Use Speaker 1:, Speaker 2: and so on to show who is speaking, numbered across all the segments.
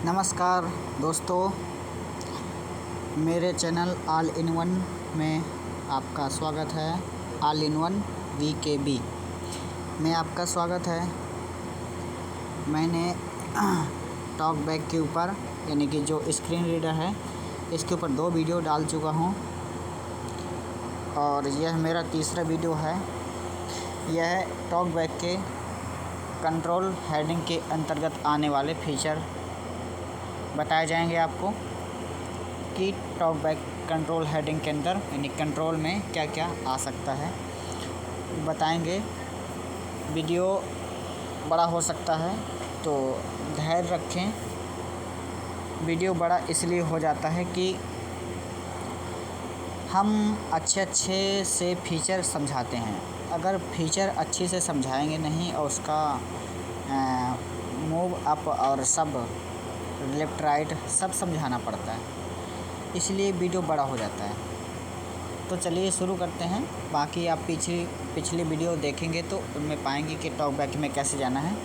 Speaker 1: नमस्कार दोस्तों, मेरे चैनल ऑल इन वन में आपका स्वागत है। ऑल इन वन VKB में आपका स्वागत है। मैंने टॉकबैक के ऊपर यानी कि जो स्क्रीन रीडर है इसके ऊपर 2 वीडियो डाल चुका हूँ और यह मेरा तीसरा वीडियो है। यह टॉकबैक के कंट्रोल हेडिंग के अंतर्गत आने वाले फीचर बताए जाएंगे आपको कि टॉकबैक कंट्रोल हेडिंग के अंदर यानी कंट्रोल में क्या क्या आ सकता है बताएंगे। वीडियो बड़ा हो सकता है तो धैर्य रखें। वीडियो बड़ा इसलिए हो जाता है कि हम अच्छे से फीचर समझाते हैं। अगर फीचर अच्छे से समझाएंगे नहीं और उसका मूव अप और सब लेफ़्ट राइट सब समझाना पड़ता है, इसलिए वीडियो बड़ा हो जाता है। तो चलिए शुरू करते हैं। बाकी आप पिछली वीडियो देखेंगे तो उनमें पाएंगे कि टॉकबैक में कैसे जाना है।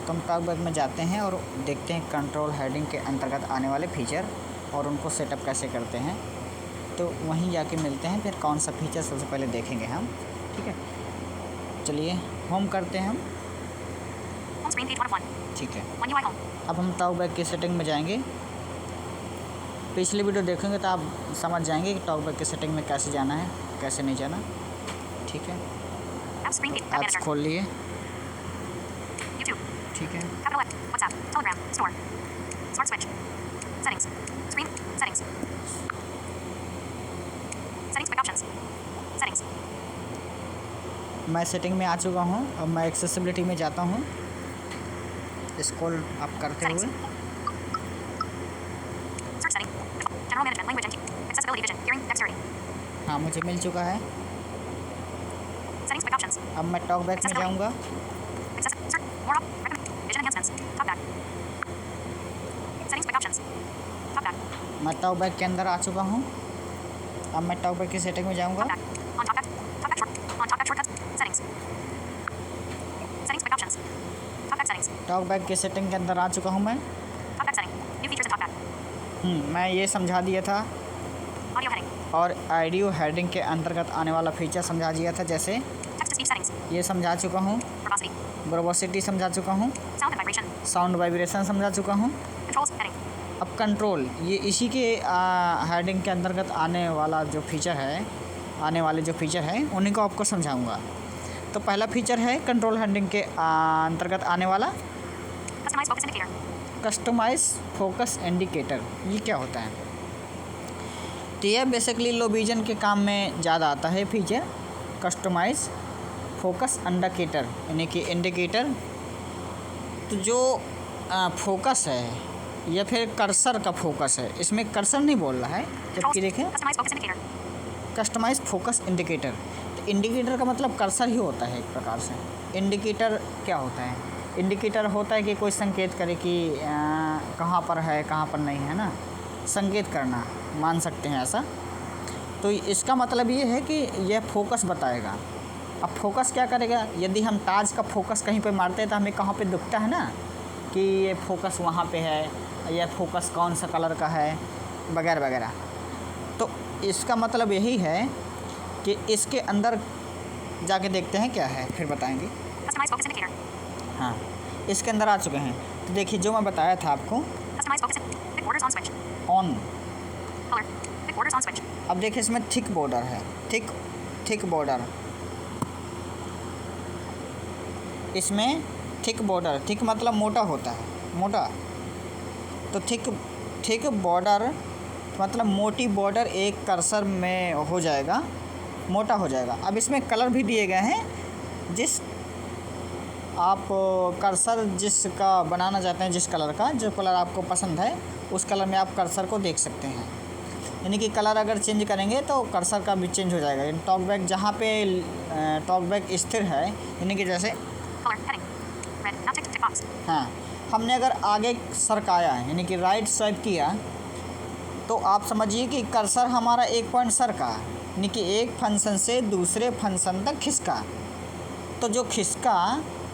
Speaker 1: तो हम टॉकबैक में जाते हैं और देखते हैं कंट्रोल हेडिंग के अंतर्गत आने वाले फीचर और उनको सेटअप कैसे करते हैं। तो वहीं जाके मिलते हैं, फिर कौन सा फीचर सबसे पहले देखेंगे हम। ठीक है, चलिए होम करते हैं हम। ठीक है, अब हम टॉकबैक की सेटिंग में जाएंगे। पिछली वीडियो देखेंगे तो आप समझ जाएंगे कि टॉकबैक की सेटिंग में कैसे जाना है, कैसे नहीं जाना। ठीक है, ऐप्स खोल लिए। ठीक है, मैं सेटिंग में आ चुका हूँ। अब मैं एक्सेसिबिलिटी में जाता हूँ, स्क्रॉल अप करते हुए। हाँ, मुझे मिल चुका है। अब मैं टॉकबैक में जाऊँगा। मैं टॉकबैक के अंदर आ चुका हूँ। अब मैं टॉकबैक की सेटिंग में जाऊँगा। टॉकबैक की सेटिंग के अंदर आ चुका हूँ मैं। मैं ये समझा दिया था और ऑडियो हेडिंग के अंतर्गत आने वाला फीचर समझा दिया था। जैसे ये समझा चुका हूँ, वर्बोसिटी समझा चुका हूँ, साउंड वाइब्रेशन समझा चुका हूँ। अब कंट्रोल, ये इसी के हेडिंग के अंतर्गत आने वाला जो फीचर है, आने वाले जो फीचर है उन्हीं को आपको समझाऊंगा। तो पहला फीचर है कंट्रोल हेडिंग के अंतर्गत आने वाला कस्टमाइज फोकस इंडिकेटर। ये क्या होता है? तो यह बेसिकली लो विजन के काम में ज़्यादा आता है फीचर, कस्टमाइज फोकस इंडिकेटर यानी कि इंडिकेटर। तो जो फोकस है या फिर कर्सर का फोकस है, इसमें कर्सर नहीं बोल रहा है, जबकि देखें कस्टमाइज फोकस इंडिकेटर। तो इंडिकेटर का मतलब कर्सर ही होता है एक प्रकार से। इंडिकेटर क्या होता है? इंडिकेटर होता है कि कोई संकेत करे कि कहाँ पर है, कहाँ पर नहीं है ना, संकेत करना मान सकते हैं ऐसा। तो इसका मतलब ये है कि यह फोकस बताएगा। अब फोकस क्या करेगा? यदि हम ताज का फोकस कहीं पे मारते हैं तो हमें कहाँ पे दिखता है ना कि ये फोकस वहाँ पे है, यह फोकस कौन सा कलर का है, वगैरह वगैरह। तो इसका मतलब यही है कि इसके अंदर जाके देखते हैं क्या है, फिर बताएंगे। हाँ, इसके अंदर आ चुके हैं। तो देखिए जो मैं बताया था आपको, ऑन। अब देखिए इसमें थिक बॉर्डर है, थिक बॉर्डर। इसमें थिक बॉर्डर, थिक मतलब मोटा होता है, मोटा। तो थिक बॉर्डर मतलब मोटी बॉर्डर एक कर्सर में हो जाएगा, मोटा हो जाएगा। अब इसमें कलर भी दिए गए हैं। जिस आप कर्सर जिसका बनाना चाहते हैं, जिस कलर का, जो कलर आपको पसंद है उस कलर में आप कर्सर को देख सकते हैं। यानी कि कलर अगर चेंज करेंगे तो कर्सर का भी चेंज हो जाएगा। यानी टॉकबैक जहाँ पे टॉकबैक स्थिर है, यानी कि जैसे हाँ, हमने अगर आगे सरकाया यानी कि राइट स्वाइप किया तो आप समझिए कि कर्सर हमारा एक पॉइंट सरका, यानी कि एक फंक्शन से दूसरे फंक्शन तक खिसका। तो जो खिसका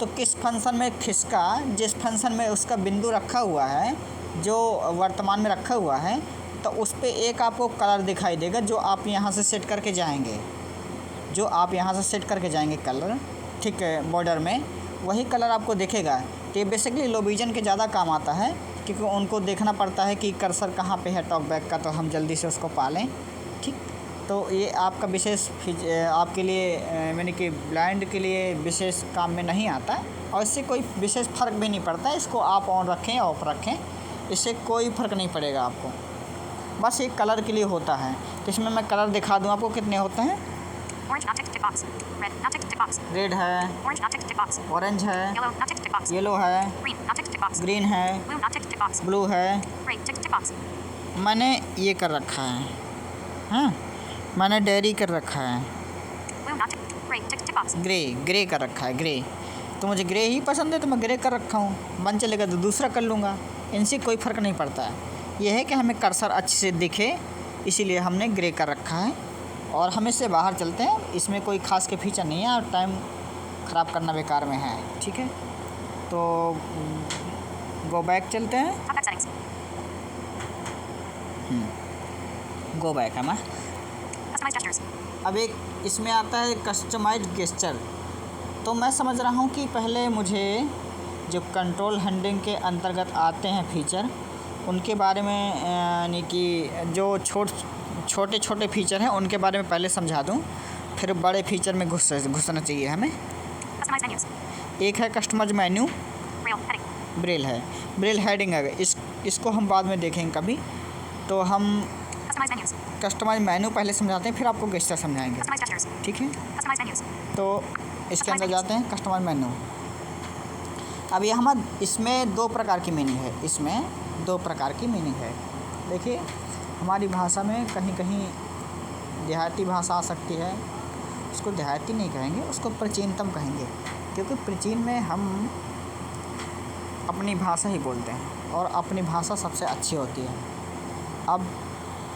Speaker 1: तो तो किस फंक्शन में खिसका, जिस फंक्शन में उसका बिंदु रखा हुआ है, जो वर्तमान में रखा हुआ है, तो उस पर एक आपको कलर दिखाई देगा जो आप यहाँ से सेट करके जाएंगे, जो आप यहाँ से सेट करके जाएंगे कलर, ठीक है, बॉर्डर में वही कलर आपको दिखेगा। तो ये बेसिकली लो विजन के ज़्यादा काम आता है, क्योंकि उनको देखना पड़ता है कि कर्सर कहाँ पे है टॉकबैक का, तो हम जल्दी से उसको पालें। ठीक, तो ये आपका विशेष आपके लिए यानी कि ब्लाइंड के लिए विशेष काम में नहीं आता, और इससे कोई विशेष फ़र्क भी नहीं पड़ता। इसको आप ऑन रखें या ऑफ रखें, इससे कोई फ़र्क नहीं पड़ेगा आपको, बस एक कलर के लिए होता है। तो इसमें मैं कलर दिखा दूँ आपको कितने होते हैं। रेड है, ऑरेंज है, येलो है, ग्रीन है, ब्लू है। मैंने ये कर रखा है, हाँ, मैंने डेयरी कर रखा है, ग्रे कर रखा है, ग्रे। तो मुझे ग्रे ही पसंद है तो मैं ग्रे कर रखा हूँ, मन चलेगा तो दूसरा कर लूँगा, इनसे कोई फ़र्क नहीं पड़ता है। यह है कि हमें कर्सर अच्छे से दिखे, इसीलिए हमने ग्रे कर रखा है। और हम इससे बाहर चलते हैं, इसमें कोई ख़ास के फीचर नहीं है और टाइम ख़राब करना बेकार में है। ठीक है, तो गो बैक चलते हैं, गो बैक है मैं। अब एक इसमें आता है कस्टमाइज गेस्चर। तो मैं समझ रहा हूँ कि पहले मुझे जो कंट्रोल हैंडलिंग के अंतर्गत आते हैं फीचर, उनके बारे में यानी कि जो छोटे छोटे फीचर हैं उनके बारे में पहले समझा दूं, फिर बड़े फीचर में घुसना चाहिए हमें। एक है कस्टमाइज मेन्यू, ब्रेल है, ब्रेल हेडिंग है, इसको हम बाद में देखेंगे कभी। तो हम कस्टमाइज मेन्यू पहले समझाते हैं, फिर आपको गेस्चर समझाएंगे, ठीक है। तो इसके अंदर जाते हैं कस्टमाइज मेन्यू। अब यहाँ इसमें दो प्रकार की मीनिंग है, इसमें दो प्रकार की मीनिंग है। देखिए, हमारी भाषा में कहीं कहीं देहाती भाषा आ सकती है, उसको देहाती नहीं कहेंगे, उसको प्राचीनतम कहेंगे, क्योंकि प्राचीन में हम अपनी भाषा ही बोलते हैं और अपनी भाषा सबसे अच्छी होती है।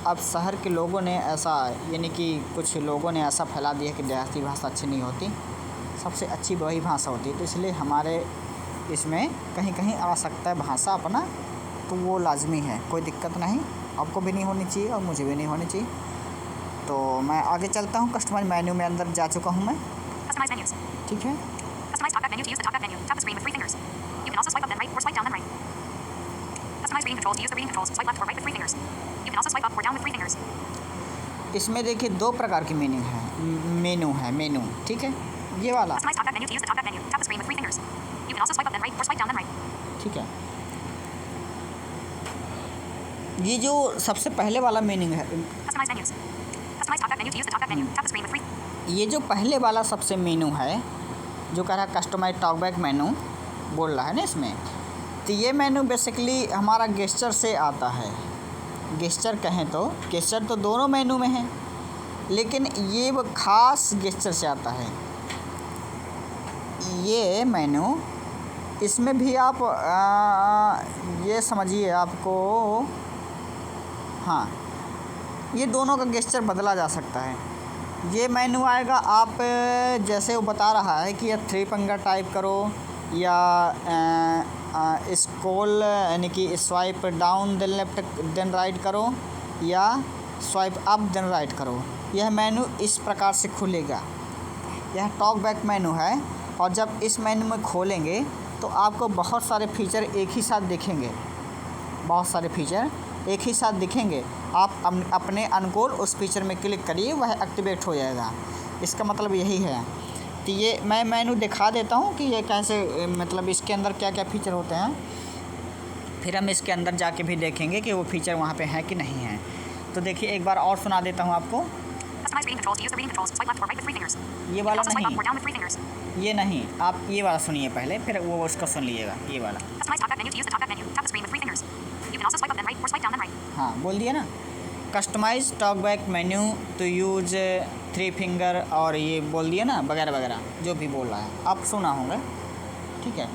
Speaker 1: अब शहर के लोगों ने ऐसा, यानी कि कुछ लोगों ने ऐसा फैला दिया कि देहाती भाषा अच्छी नहीं होती, सबसे अच्छी वही भाषा होती है। तो इसलिए हमारे इसमें कहीं कहीं आ सकता है भाषा अपना, तो वो लाजमी है, कोई दिक्कत नहीं, आपको भी नहीं होनी चाहिए और मुझे भी नहीं होनी चाहिए। तो मैं आगे चलता हूँ, कस्टमाइज मेन्यू में अंदर जा चुका हूँ मैं, ठीक है। इसमें देखिए दो प्रकार की मीनिंग है, मेनू है, मेनू, ठीक है, ये वाला, ठीक है। ये जो सबसे पहले वाला मीनिंग है, ये जो पहले वाला सबसे मेनू है, जो कह रहा है कस्टमाइज टॉकबैक मेनू बोल रहा है ना इसमें, तो ये मेनू बेसिकली हमारा गेस्चर से आता है। गेस्चर कहें तो गेस्चर तो दोनों मेनू में है, लेकिन ये वो खास गेस्चर से आता है। ये मेनू, इसमें भी आप ये समझिए आपको, हाँ, ये दोनों का गेस्चर बदला जा सकता है। ये मेनू आएगा, आप जैसे वो बता रहा है कि या 3 फिंगर टाइप करो, या स्क्रॉल यानी कि swipe down then left then right करो, या स्वाइप अप देन राइट करो। यह मेनू इस प्रकार से खुलेगा। यह टॉक बैक मेनू है, और जब इस मेनू में खोलेंगे तो आपको बहुत सारे फीचर एक ही साथ दिखेंगे, बहुत सारे फीचर एक ही साथ दिखेंगे। आप अपने अनुकूल उस फीचर में क्लिक करिए, वह एक्टिवेट हो जाएगा। इसका मतलब यही है। तो ये मैं मेनू दिखा देता हूँ कि ये कैसे, मतलब इसके अंदर क्या क्या फ़ीचर होते हैं, फिर हम इसके अंदर जाके भी देखेंगे कि वो फीचर वहाँ पे हैं कि नहीं हैं। तो देखिए एक बार और सुना देता हूँ आपको। ये वाला नहीं, ये नहीं, आप ये वाला सुनिए पहले, फिर वो उसको सुन लीजिएगा, ये वाला। हाँ, बोल दिया ना, customize TalkBack menu to use 3 finger, और ये बोल दिया ना, वगैरह वगैरह जो भी बोल रहा है आप सुना होगा, ठीक है।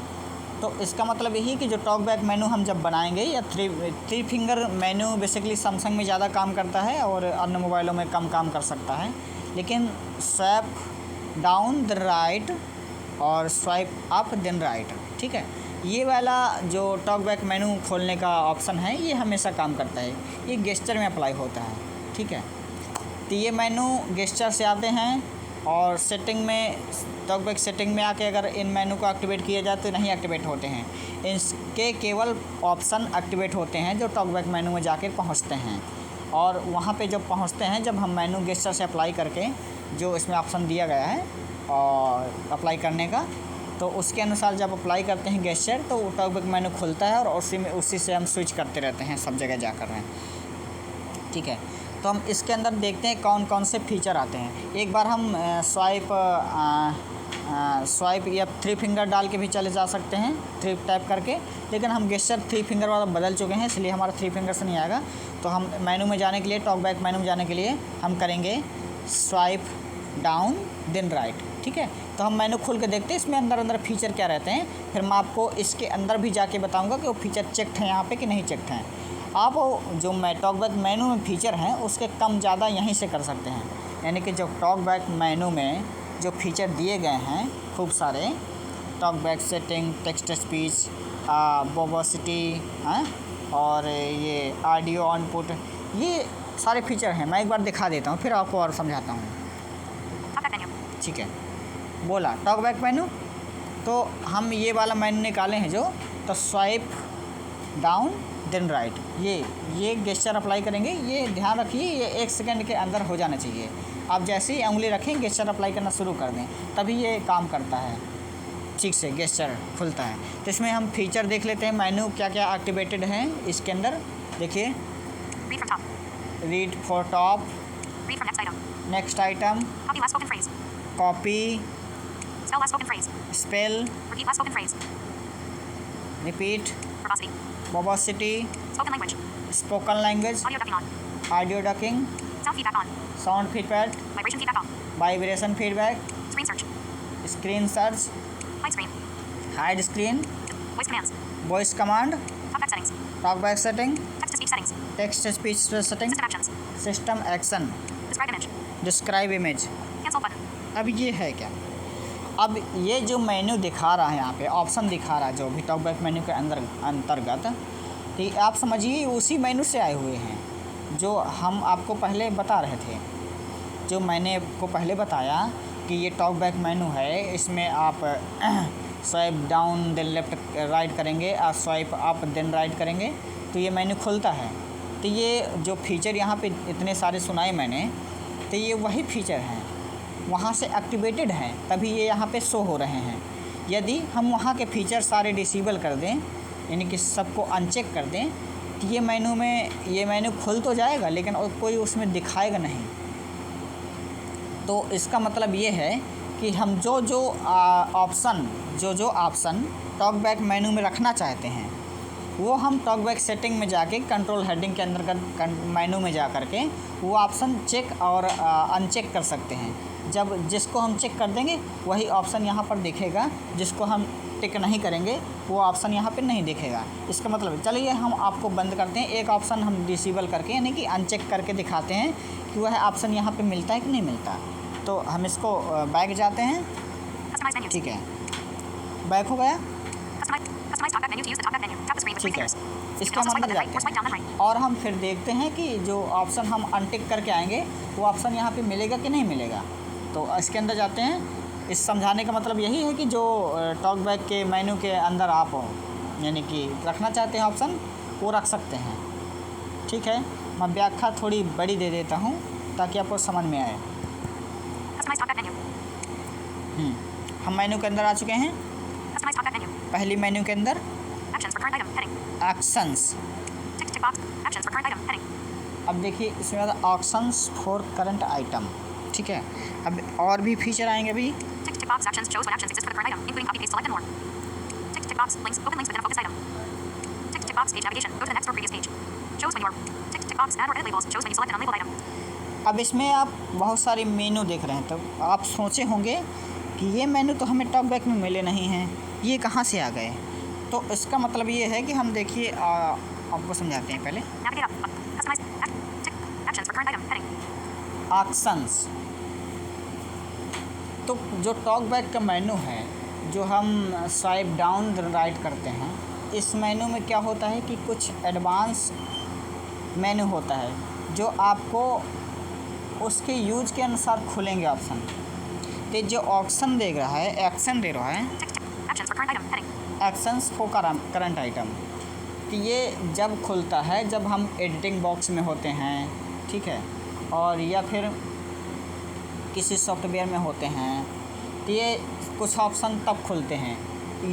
Speaker 1: तो इसका मतलब यही कि जो टॉकबैक मेनू हम जब बनाएंगे, या 3 फिंगर मेनू बेसिकली सैमसंग में ज़्यादा काम करता है और अन्य मोबाइलों में कम काम कर सकता है, लेकिन स्वैप डाउन द राइट और स्वाइप अप देन राइट। ठीक है, ये वाला जो टॉक बैक मेनू खोलने का ऑप्शन है ये हमेशा काम करता है, ये गेस्चर में अप्लाई होता है। ठीक है, तो ये मेनू गेस्चर से आते हैं और सेटिंग में, टॉक बैक सेटिंग में आके अगर इन मेनू को एक्टिवेट किया जाए तो नहीं एक्टिवेट होते हैं। इसके केवल ऑप्शन एक्टिवेट होते हैं जो टॉक बैक मेनू में जाके पहुंचते हैं, और वहाँ पे जब पहुँचते हैं, जब हम मेनू गेस्चर से अप्लाई करके जो इसमें ऑप्शन दिया गया है और अप्लाई करने का, तो उसके अनुसार जब अप्लाई करते हैं गेस्चर तो टॉक बैक मेनू खुलता है और उसी से हम स्विच करते रहते हैं सब जगह जाकर हैं। ठीक है, तो हम इसके अंदर देखते हैं कौन कौन से फीचर आते हैं। एक बार हम स्वाइप या 3 फिंगर डाल के भी चले जा सकते हैं, 3 टैप करके, लेकिन हम गेस्चर 3 फिंगर वाला बदल चुके हैं इसलिए हमारा 3 फिंगर से नहीं आएगा। तो हम मेनू में जाने के लिए, टॉक बैक मेनू में जाने के लिए हम करेंगे स्वाइप डाउन देन राइट। ठीक है, तो हम मेनू खोल के देखते हैं इसमें अंदर फीचर क्या रहते हैं, फिर मैं आपको इसके अंदर भी जाके बताऊंगा कि वो फीचर चेक्ड हैं यहाँ पे कि नहीं चेक्ड हैं। आप जो टॉक बैक मेनू में फीचर हैं उसके कम ज़्यादा यहीं से कर सकते हैं, यानी कि जो टॉक बैक मेनू में जो फीचर दिए गए हैं खूब सारे, talk back setting, text speech, verbosity और ये ऑडियो इनपुट, ये सारे फीचर हैं। मैं एक बार दिखा देता हूँ फिर आपको और समझाता हूँ। ठीक है, बोला टॉक बैक मेनू, तो हम ये वाला मेनू निकाले हैं जो, तो स्वाइप डाउन देन राइट, ये गेस्चर अप्लाई करेंगे। ये ध्यान रखिए ये 1 सेकंड के अंदर हो जाना चाहिए। आप जैसे ही उंगली रखें गेस्चर अप्लाई करना शुरू कर दें तभी ये काम करता है, ठीक से गेस्चर खुलता है। तो इसमें हम फीचर देख लेते हैं मेनू क्या क्या एक्टिवेटेड हैं इसके अंदर। देखिए, read for top, next item, copy, spell, repeat, verbosity, spoken language, audio ducking, sound feedback, vibration feedback, screen search, hide screen, voice command, talk back setting, text speech setting, system action, describe image. अब ये है क्या, अब ये जो menu दिखा रहा है यहाँ पे ऑप्शन दिखा रहा है जो भी टॉक बैक मेन्यू के अंतर्गत, तो आप समझिए उसी मेन्यू से आए हुए हैं जो हम आपको पहले बता रहे थे। जो मैंने आपको पहले बताया कि ये टॉक बैक मेन्यू है, इसमें आप swipe down then left right करेंगे और स्वाइप अप देन राइट करेंगे तो ये मेन्यू खुलता है। तो ये जो फीचर यहाँ पे इतने सारे सुनाए मैंने, तो ये वही फीचर हैं, वहाँ से एक्टिवेटेड हैं तभी ये यहाँ पे शो हो रहे हैं। यदि हम वहाँ के फीचर सारे डिसेबल कर दें, यानी कि सबको अनचेक कर दें, तो ये मेन्यू खुल तो जाएगा लेकिन कोई उसमें दिखाएगा नहीं। तो इसका मतलब ये है कि हम जो ऑप्शन टॉक बैक मेन्यू में रखना चाहते हैं वो हम टॉक बैक सेटिंग में जाके कंट्रोल हेडिंग के अंदर मेन्यू में जा कर के वो ऑप्शन चेक और अनचेक कर सकते हैं। जब जिसको हम चेक कर देंगे वही ऑप्शन यहाँ पर दिखेगा, जिसको हम टिक नहीं करेंगे वो ऑप्शन यहाँ पे नहीं दिखेगा। इसका मतलब चलिए हम आपको बंद करते हैं, एक ऑप्शन हम डिसेबल करके यानी कि अनचेक करके दिखाते हैं कि वह ऑप्शन यहाँ पे मिलता है कि नहीं मिलता। तो हम इसको बैक जाते हैं, ठीक है, बैक हो गया, ठीक है। इसके हम अंदर जाते हैं और हम फिर देखते हैं कि जो ऑप्शन हम अनटिक करके आएंगे वो ऑप्शन यहाँ पे मिलेगा कि नहीं मिलेगा। तो इसके अंदर जाते हैं। इस समझाने का मतलब यही है कि जो टॉक बैक के मेन्यू के अंदर आप यानी कि रखना चाहते हैं ऑप्शन वो रख सकते हैं। ठीक है, मैं व्याख्या थोड़ी बड़ी दे देता हूँ ताकि आपको समझ में आए। हम मेन्यू के अंदर आ चुके हैं। पहली मेन्यू के अंदर एक्शंस, अब देखिए इसमें ऑप्शंस फॉर करंट आइटम। ठीक है, अब और भी फीचर आएंगे अभी। अब इसमें आप बहुत सारे मेनू देख रहे हैं तो आप सोचे होंगे कि ये मेनू तो हमें टॉक बैक में मिले नहीं हैं, ये कहाँ से आ गए। तो इसका मतलब ये है कि हम देखिए आपको समझाते हैं पहले। ऑप्शंस, तो जो टॉक बैक का मेनू है जो हम स्वाइप डाउन राइट करते हैं, इस मेनू में क्या होता है कि कुछ एडवांस मेनू होता है जो आपको उसके यूज के अनुसार खुलेंगे ऑप्शन। तो जो ऑप्शन दे रहा है, एक्शन दे रहा है, एक्शंस फॉर करंट आइटम, तो ये जब खुलता है जब हम एडिटिंग बॉक्स में होते हैं, ठीक है, और या फिर किसी सॉफ्टवेयर में होते हैं, तो ये कुछ ऑप्शन तब खुलते हैं,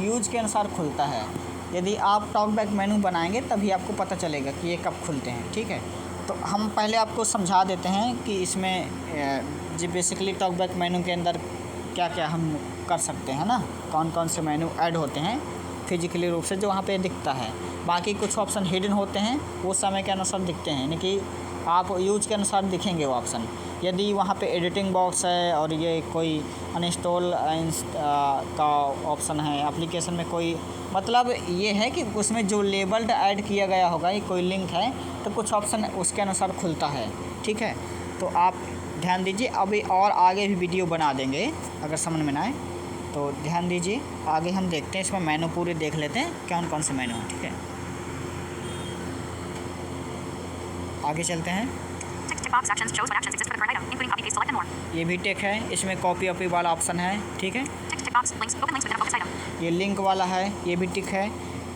Speaker 1: यूज के अनुसार खुलता है। यदि आप टॉकबैक मेनू बनाएंगे तभी आपको पता चलेगा कि ये कब खुलते हैं, ठीक है। तो हम पहले आपको समझा देते हैं कि इसमें जो बेसिकली टॉकबैक मेनू के अंदर क्या क्या हम कर सकते हैं ना, कौन कौन से मेनू ऐड होते हैं फिजिकली रूप से जो वहाँ पे दिखता है। बाकी कुछ ऑप्शन हिडन होते हैं, वो समय के अनुसार दिखते हैं, यानी कि आप यूज के अनुसार दिखेंगे वो ऑप्शन। यदि वहाँ पे एडिटिंग बॉक्स है और ये कोई अनइंस्टॉल का ऑप्शन है एप्लीकेशन में, कोई मतलब ये है कि उसमें जो लेबल्ड ऐड किया गया होगा, ये कोई लिंक है, तो कुछ ऑप्शन उसके अनुसार खुलता है, ठीक है। तो आप ध्यान दीजिए, अभी और आगे भी वीडियो बना देंगे अगर समझ में ना आए तो ध्यान दीजिए। आगे हम देखते हैं, इसमें मेनू पूरे देख लेते हैं कौन कौन से मेनू हैं, ठीक है। आगे चलते हैं। ये भी टेक है, इसमें कॉपी ऑपी वाला ऑप्शन है, ठीक है। ये लिंक वाला है, ये भी टिक है।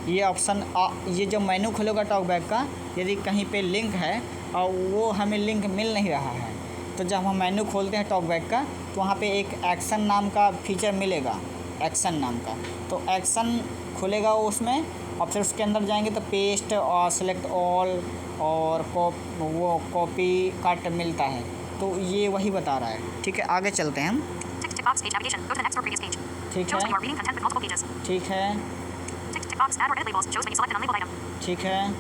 Speaker 1: ये ऑप्शन ये जो मेनू खुलेगा टॉकबैक का, यदि कहीं पे लिंक है और वो हमें लिंक मिल नहीं रहा है, तो जब हम मेनू खोलते हैं टॉकबैक का तो वहाँ पे एक एक्शन नाम का फीचर मिलेगा, एक्शन नाम का। तो एक्शन खुलेगा वो उसमें, और फिर उसके अंदर जाएंगे तो पेस्ट और सेलेक्ट ऑल और वो कॉपी कट मिलता है। तो ये वही बता रहा है, ठीक है। आगे चलते हैं हम। ठीक है, ठीक है, ठीक है।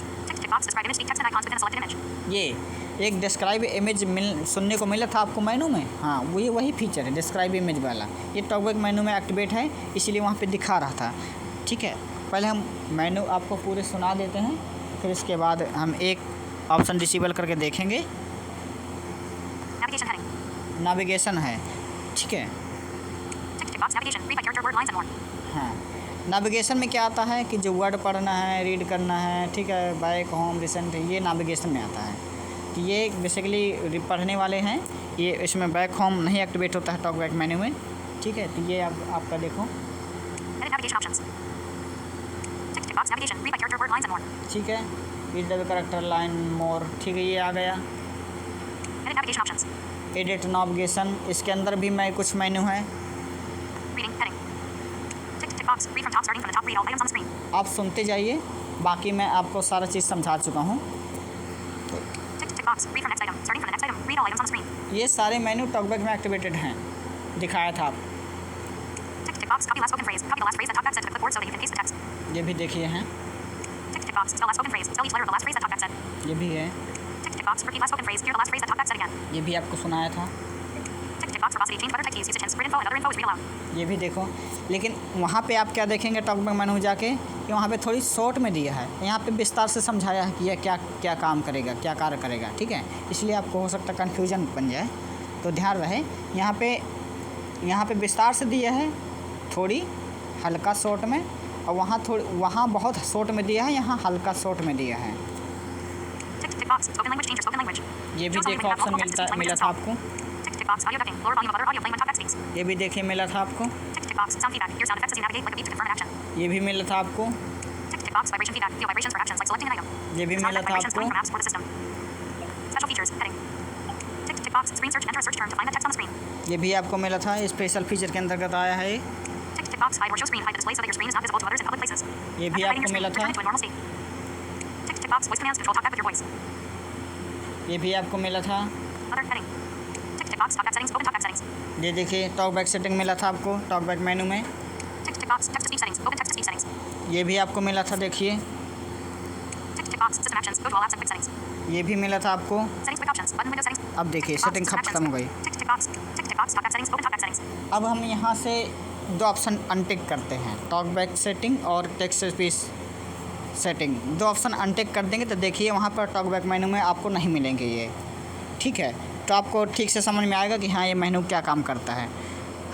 Speaker 1: ये एक डिस्क्राइब इमेज सुनने को मिला था आपको मेनू में, हाँ वही फीचर है डिस्क्राइब इमेज वाला। ये टॉकबैक मेनू में एक्टिवेट है, इसीलिए वहाँ पे दिखा रहा था, ठीक है। पहले हम मेनू आपको पूरे सुना देते हैं, फिर इसके बाद हम एक ऑप्शन डिसेबल करके देखेंगे। नेविगेशन है, ठीक है। हाँ, नेविगेशन में क्या आता है कि जो वर्ड पढ़ना है, रीड करना है, ठीक है, बैक होम रिसेंट, ये नेविगेशन में आता है। कि ये बेसिकली पढ़ने वाले हैं, ये इसमें बैक होम नहीं एक्टिवेट होता है टॉकबैक मेन्यू में, ठीक है। तो ये आपका देखो, ठीक है, रीड द कैरेक्टर लाइन मोर, ठीक है, ये आ गया। एडिट नेविगेशन, इसके अंदर भी मैं कुछ मेन्यू है, आप सुनते जाइए, बाकी मैं आपको सारा चीज़ समझा चुका हूँ। ये सारे मेन्यू टॉकबैक में एक्टिवेटेड हैं, दिखाया था आप। ये भी देखिए हैं, ये भी है, ये भी आपको सुनाया था, ये भी देखो। लेकिन वहाँ पे आप क्या देखेंगे टॉकबैक मेनू जाके कि वहाँ पे थोड़ी शॉर्ट में दिया है, यहाँ पे विस्तार से समझाया है कि यह क्या क्या काम करेगा, क्या कार्य करेगा, ठीक है। इसलिए आपको हो सकता है कन्फ्यूजन बन जाए, तो ध्यान रहे। यहाँ पे विस्तार से दिया है, थोड़ी हल्का शॉर्ट में, और वहाँ बहुत शॉर्ट में दिया है, यहाँ हल्का शॉर्ट में दिया है। ये भी देखो ऑप्शन मिला था आपको, ये भी देखिए मिला था आपको, ये भी मिला था आपको, ये भी मिला था आपको, ये भी आपको मिला था, स्पेशल फीचर के अंतर्गत आया है। ये भी आपको मिला था, ये भी आपको मिला था। ये देखिए टॉकबैक सेटिंग मिला था आपको टॉकबैक मेनू में, ये भी आपको मिला था, देखिए ये भी मिला था आपको। अब देखिए सेटिंग खत्म हो गई। अब हम यहाँ से दो ऑप्शन अनटिक करते हैं, टॉकबैक सेटिंग और टेक्स्ट स्पीच सेटिंग। दो ऑप्शन अनटिक कर देंगे तो देखिए वहाँ पर टॉकबैक मेनू में आपको नहीं मिलेंगे ये, ठीक है। तो आपको ठीक से समझ में आएगा कि हाँ ये मेनू क्या काम करता है।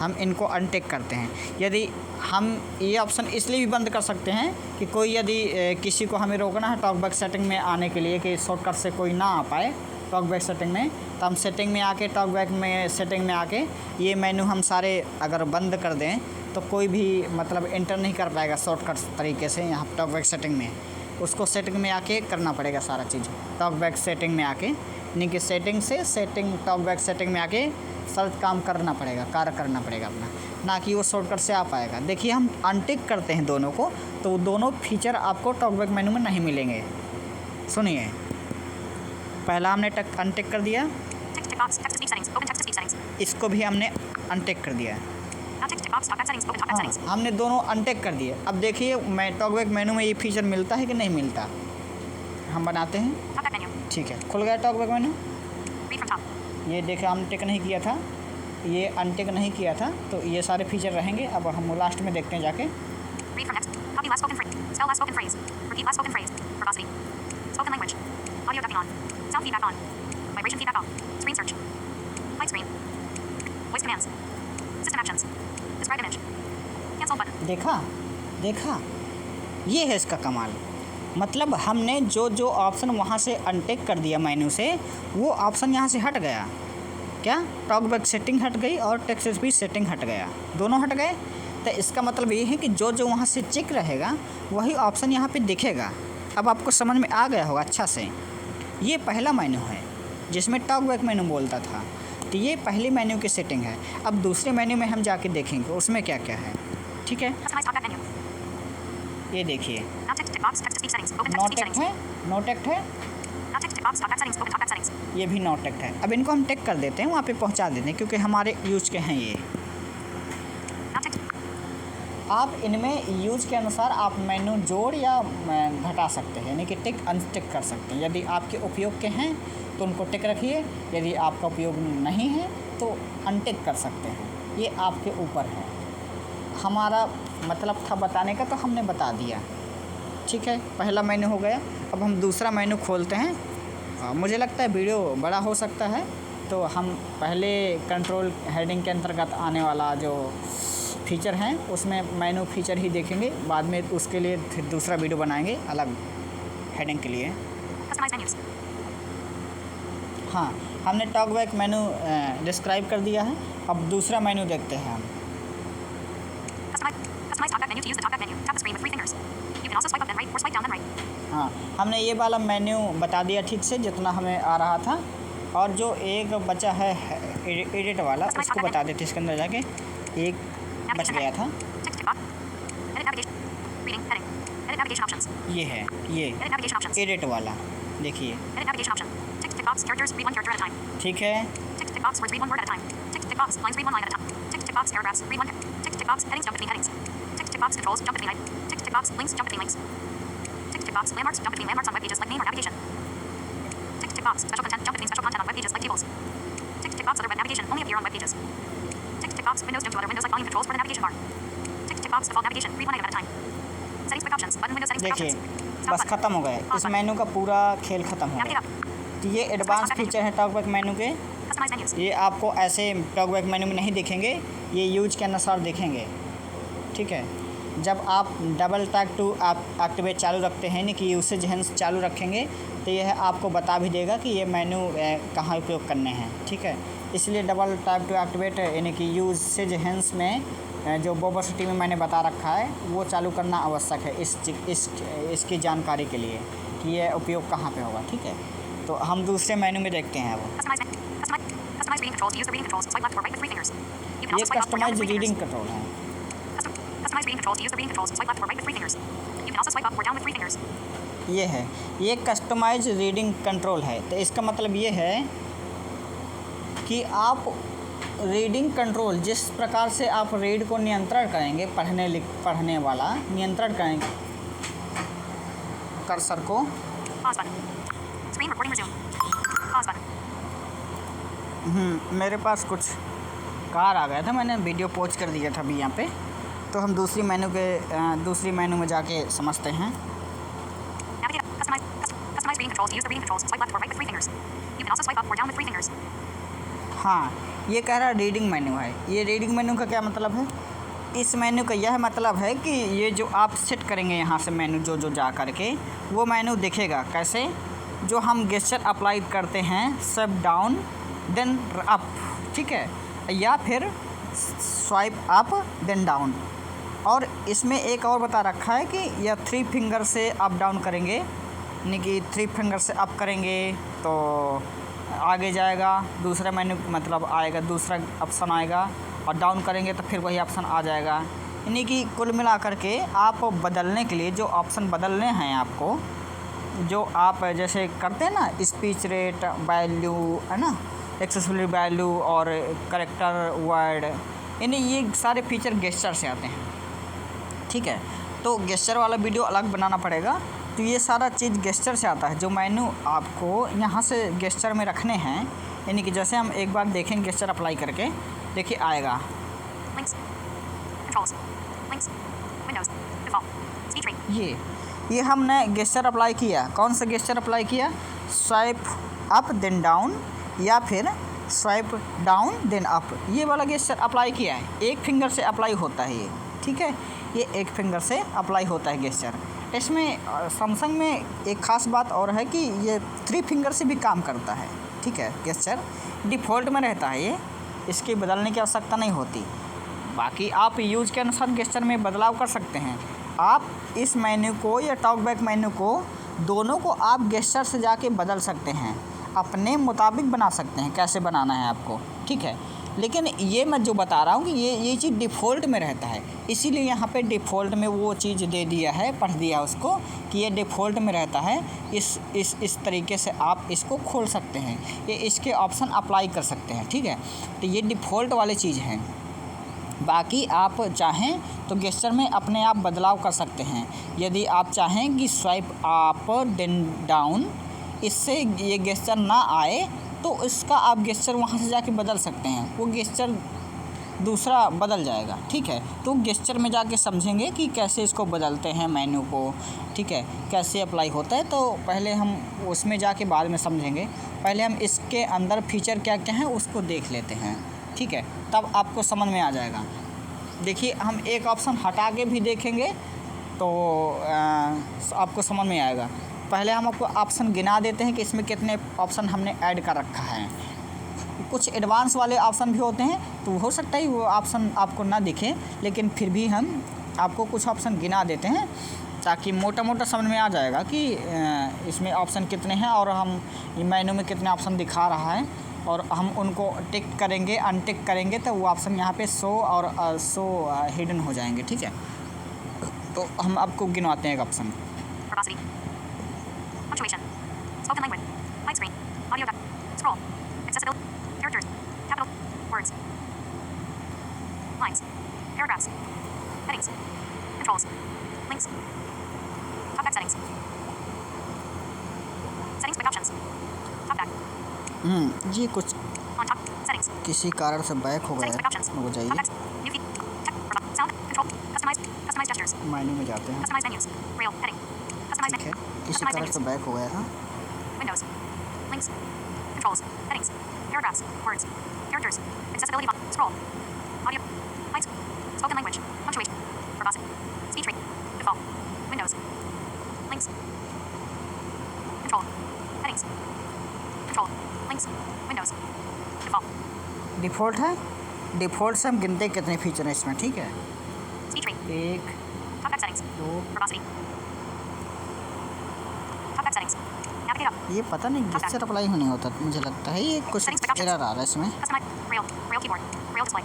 Speaker 1: हम इनको अनटिक करते हैं। यदि हम ये ऑप्शन इसलिए भी बंद कर सकते हैं कि कोई यदि किसी को हमें रोकना है टॉकबैक सेटिंग में आने के लिए कि शॉर्टकट से कोई ना आ पाए टॉकबैक सेटिंग में, तो हम सेटिंग में आके टॉकबैक में सेटिंग में आके ये मेनू हम सारे अगर बंद कर दें तो कोई भी मतलब एंटर नहीं कर पाएगा शॉर्टकट तरीके से यहाँ टॉकबैक सेटिंग में। उसको सेटिंग में आके करना पड़ेगा सारा चीज़, टॉकबैक सेटिंग में आके, यानी कि सेटिंग से सेटिंग टॉकबैक सेटिंग में आके सर्च काम करना पड़ेगा, कार्य करना पड़ेगा अपना, ना कि वो शॉर्टकट से आ पाएगा। देखिए हम अनटिक करते हैं दोनों को तो दोनों फीचर आपको टॉकबैक मेनू में नहीं मिलेंगे। सुनिए, पहला हमने अनटिक कर दिया, इसको भी हमने अनटिक कर दिया। हाँ, हमने दोनों अनटिक कर दिए। अब देखिए मैं टॉकबैक मेनू में ये फीचर मिलता है कि नहीं मिलता, हम बनाते हैं। ठीक है, खुल गया टॉकबैक मेनू। ये देखिए हम टिक नहीं किया था, ये अनटिक नहीं किया था, तो ये सारे फीचर रहेंगे। अब हम लास्ट में देखते हैं जाके। देखा ये है इसका कमाल। मतलब हमने जो ऑप्शन वहाँ से अनटिक कर दिया मेन्यू से, वो ऑप्शन यहाँ से हट गया। क्या? टॉकबैक सेटिंग हट गई और टेक्स्ट स्पीच सेटिंग हट गया, दोनों हट गए। तो इसका मतलब ये है कि जो वहाँ से चेक रहेगा वही ऑप्शन यहाँ पे दिखेगा। अब आपको समझ में आ गया होगा अच्छा से। ये पहला मेन्यू है जिसमें टॉकबैक मेन्यू बोलता था, तो ये पहले मेन्यू की सेटिंग है। अब दूसरे मेन्यू में हम जाके देखेंगे उसमें क्या क्या है। ठीक है, ये देखिए नो टेक्स्ट है, नो टेक्स्ट है, ये भी नो टेक्स्ट है। अब इनको हम टेक कर देते हैं, वहाँ पे पहुँचा देते हैं क्योंकि हमारे यूज के हैं ये। आप इनमें यूज के अनुसार आप मेनू जोड़ या घटा सकते हैं, यानी कि टिक अनटिक कर सकते हैं। यदि आपके उपयोग के हैं तो उनको टिक रखिए, यदि आपका उपयोग नहीं है तो अनटिक कर सकते हैं। ये आपके ऊपर है। हमारा मतलब था बताने का, तो हमने बता दिया। ठीक है, पहला मेनू हो गया। अब हम दूसरा मेनू खोलते हैं। मुझे लगता है वीडियो बड़ा हो सकता है, तो हम पहले कंट्रोल हेडिंग के अंतर्गत आने वाला जो फीचर हैं उसमें मेनू फीचर ही देखेंगे। बाद में उसके लिए फिर दूसरा वीडियो बनाएंगे अलग हेडिंग के लिए। हाँ, हमने टॉकबैक मेनू डिस्क्राइब कर दिया है। अब दूसरा मेनू देखते हैं हम। हाँ, हमने ये वाला मेन्यू बता दिया ठीक से जितना हमें आ रहा था, और जो एक बचा है एडिट वाला उसको बता देते इसके अंदर जाके। एक बच गया था, ये है, ये एडिट वाला देखिए। ठीक है,
Speaker 2: landmarks jump between landmarks on web pages like name or navigation. Tick box special content jump between special content on web pages like tables. Tick box other web navigation only appear on web pages. Tick box windows jump to other windows like volume controls for the navigation bar. Tick box default navigation read one item at a time. Settings quick options button window settings quick options.
Speaker 1: देखिए बस ख़त्म हो गया, इस मेनू का पूरा खेल ख़त्म हो गया। तो ये एडवांस फीचर है टॉकबैक मेनू के। ये आपको ऐसे टॉकबैक मेनू में नहीं दिखेंगे, ये यूज के अनुसार दिखेंगे। ठीक है, जब आप डबल टैप टू आप एक्टिवेट चालू रखते हैं, यानी कि यूसेज हैंस चालू रखेंगे, तो यह आपको बता भी देगा कि ये मेनू कहाँ उपयोग करने हैं। ठीक है, इसलिए डबल टैप टू एक्टिवेट यानी कि यूसेज हैंस में जो बोबोसिटी में मैंने बता रखा है वो चालू करना आवश्यक है इसकी जानकारी के लिए कि ये उपयोग कहाँ पे होगा। ठीक है, तो हम दूसरे मेनू में देखते हैं। वो ये कस्टमाइज रीडिंग कंट्रोल है। ये है, ये कस्टमाइज रीडिंग कंट्रोल है। तो इसका मतलब ये है कि आप रीडिंग कंट्रोल जिस प्रकार से आप रीड को नियंत्रण करेंगे, पढ़ने वाला नियंत्रण करेंगे कर्सर को। मेरे पास कुछ कार आ गया था, मैंने वीडियो पॉज कर दिया था अभी यहाँ पे। तो हम दूसरी मेनू में जाके समझते हैं। हाँ, ये कह रहा है रीडिंग मेन्यू है। ये रीडिंग मेन्यू का क्या मतलब है? इस मेन्यू का यह मतलब है कि ये जो आप सेट करेंगे यहाँ से मेन्यू जो जा करके वो मेन्यू दिखेगा कैसे? जो हम गेस्चर अप्लाई करते हैं स्वाइप डाउन देन अप, ठीक है, या फिर स्वाइप अप देन डाउन। और इसमें एक और बता रखा है कि यह 3 फिंगर से अप डाउन करेंगे, यानी कि 3 फिंगर से अप करेंगे तो आगे जाएगा, दूसरा मेन्यू मतलब आएगा, दूसरा ऑप्शन आएगा, और डाउन करेंगे तो फिर वही ऑप्शन आ जाएगा। यानी कि कुल मिला करके आप बदलने के लिए जो ऑप्शन बदलने हैं आपको, जो आप जैसे करते हैं ना स्पीच रेट वैल्यू, है ना, एक्सेसिबिलिटी वैल्यू और करेक्टर वर्ड, यानी ये सारे फीचर गेस्चर से आते हैं, ठीक है। तो गेस्चर वाला वीडियो अलग बनाना पड़ेगा। तो ये सारा चीज़ गेस्चर से आता है। जो मेन्यू आपको यहाँ से गेस्चर में रखने हैं, यानी कि जैसे हम एक बार देखेंगे गेस्चर अप्लाई करके, देखिए आएगा
Speaker 2: Links. Controls. Links. Windows. Default. Speech rate.
Speaker 1: ये हमने गेस्चर अप्लाई किया। कौन सा गेस्चर अप्लाई किया? स्वाइप अप देन डाउन या फिर स्वाइप डाउन देन अप, ये वाला गेस्चर अप्लाई किया है। एक फिंगर से अप्लाई होता है ये, ठीक है, ये एक फिंगर से अप्लाई होता है गेस्चर। इसमें सैमसंग में एक ख़ास बात और है कि ये 3 फिंगर से भी काम करता है, ठीक है। गेस्चर डिफ़ॉल्ट में रहता है, ये इसकी बदलने की आवश्यकता नहीं होती। बाकी आप यूज़ के अनुसार गेस्चर में बदलाव कर सकते हैं। आप इस मेन्यू को या टॉकबैक मेन्यू को दोनों को आप गेस्चर से जाके बदल सकते हैं, अपने मुताबिक बना सकते हैं, कैसे बनाना है आपको, ठीक है। लेकिन ये मैं जो बता रहा हूँ कि ये चीज़ डिफ़ॉल्ट में रहता है, इसीलिए यहाँ पे डिफ़ॉल्ट में वो चीज़ दे दिया है, पढ़ दिया उसको कि ये डिफ़ॉल्ट में रहता है। इस तरीके से आप इसको खोल सकते हैं, ये इसके ऑप्शन अप्लाई कर सकते हैं, ठीक है। तो ये डिफ़ॉल्ट वाली चीज़ है। बाकी आप चाहें तो गेस्चर में अपने आप बदलाव कर सकते हैं। यदि आप चाहें कि स्वाइप अप देन डाउन, इससे ये गेस्चर ना आए तो इसका आप गेस्चर वहाँ से जाके बदल सकते हैं, वो गेस्चर दूसरा बदल जाएगा, ठीक है। तो गेस्चर में जाके समझेंगे कि कैसे इसको बदलते हैं मेन्यू को, ठीक है, कैसे अप्लाई होता है। तो पहले हम उसमें जाके बाद में समझेंगे, पहले हम इसके अंदर फीचर क्या क्या हैं उसको देख लेते हैं, ठीक है, तब आपको समझ में आ जाएगा। देखिए हम एक ऑप्शन हटा के भी देखेंगे तो आपको समझ में आएगा। पहले हम आपको ऑप्शन गिना देते हैं कि इसमें कितने ऑप्शन हमने ऐड कर रखा है। कुछ एडवांस वाले ऑप्शन भी होते हैं, तो हो सकता है वो ऑप्शन आपको ना दिखे, लेकिन फिर भी हम आपको कुछ ऑप्शन गिना देते हैं ताकि मोटा मोटा समझ में आ जाएगा कि इसमें ऑप्शन कितने हैं और हम मेन्यू में कितने ऑप्शन दिखा रहा है, और हम उनको टिक करेंगे अनटिक करेंगे तो वो ऑप्शन यहाँ पे शो और शो हिडन हो जाएंगे, ठीक है। तो हम आपको गिनवाते हैं एक option.
Speaker 2: Verbosity. Punctuation. Spoken language. Light screen. Audio duck. Scroll. Accessibility. Characters. Capital. Words. Lines. Paragraphs. Headings. Controls. Links. Talkback settings. Settings quick options. Talkback.
Speaker 1: ये कुछ
Speaker 2: On top. Settings.
Speaker 1: किसी कारण से बैक हो
Speaker 2: Settings quick
Speaker 1: गया,
Speaker 2: options.
Speaker 1: रुक जाइए,
Speaker 2: Talkbacks. New feed. Text. Sound. Control. Customize gestures.
Speaker 1: Menu में जाते हैं,
Speaker 2: Customize menus. Rail. Heading. Customize
Speaker 1: ठीक है,
Speaker 2: menu.
Speaker 1: किसी
Speaker 2: Customize
Speaker 1: कारण
Speaker 2: menus.
Speaker 1: से बैक हो गया था।
Speaker 2: Windows. Links. Controls. Headings. Paragraphs. Words. Characters. Accessibility button. Scroll. Audio. Lights. Spoken language. Punctuation. Verbosity. Speech rate. Default. Windows. Links. Control. Headings. Control. Links. Windows. Default.
Speaker 1: Default है, default से हम गिनते हैं कितने फीचर हैं इसमें, ठीक है।
Speaker 2: Speech rate.
Speaker 1: 1
Speaker 2: Talkback settings.
Speaker 1: 2,
Speaker 2: Verbosity. Talkback settings. Navigate up.
Speaker 1: ये पता नहीं गेस्चर अप्लाई होने होता, मुझे लगता है ये कुछ एरर आ रहा है इसमें।
Speaker 2: Customize. Rail. Rail keyboard. Rail display.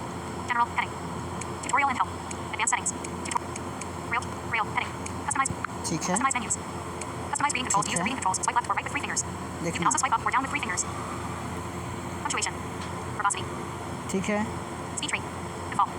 Speaker 2: General. Heading. Tutorial and help. Advanced settings. Rail. Rail. Heading. Customize.
Speaker 1: ठीक है,
Speaker 2: Customize menus. Customize reading controls.
Speaker 1: ठीक
Speaker 2: Use the
Speaker 1: है।
Speaker 2: reading controls. Swipe left or right with 3 fingers. You can
Speaker 1: देखना,
Speaker 2: also swipe up or down with 3 fingers. Punctuation. Verbosity.
Speaker 1: ठीक है,
Speaker 2: Speech rate. Default.